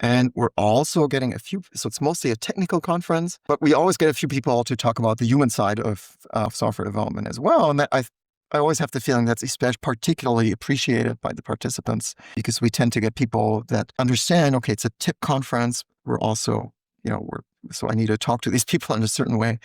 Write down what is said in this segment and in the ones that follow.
And we're also getting so it's mostly a technical conference, but we always get a few people to talk about the human side of software development as well. And that I always have the feeling that's especially particularly appreciated by the participants, because we tend to get people that understand, okay, it's a tech conference. We're also, so I need to talk to these people in a certain way.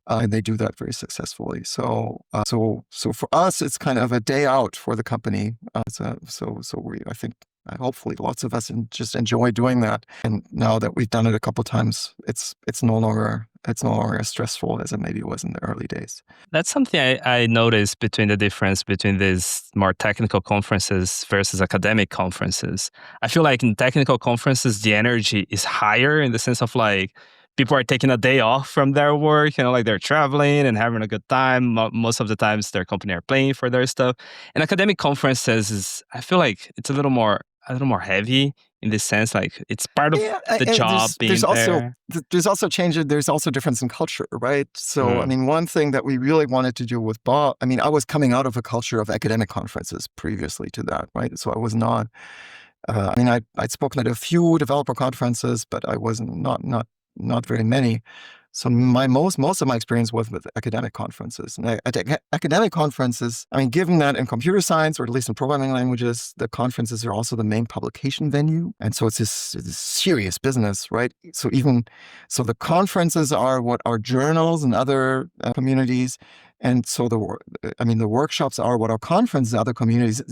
And they do that very successfully. So for us, it's kind of a day out for the company. I think hopefully lots of us just enjoy doing that. And now that we've done it a couple of times, it's no longer as stressful as it maybe was in the early days. That's something I noticed between the difference between these more technical conferences versus academic conferences. I feel like in technical conferences, the energy is higher in the sense of like, people are taking a day off from their work, like they're traveling and having a good time. Most of the times their company are paying for their stuff. And academic conferences I feel like it's a little more heavy in this sense, like it's part of the job being there. There's also changes. There's also difference in culture, right? So, I mean, one thing that we really wanted to do with Bob, I mean, I was coming out of a culture of academic conferences previously to that, right? So I was not, I'd spoken at a few developer conferences, but I wasn't, not very many. So most of my experience was with academic conferences. And at academic conferences, I mean, given that in computer science, or at least in programming languages, the conferences are also the main publication venue. And so it's this serious business, right? So the conferences are what our journals and other communities. And so the workshops are what our conferences, other communities.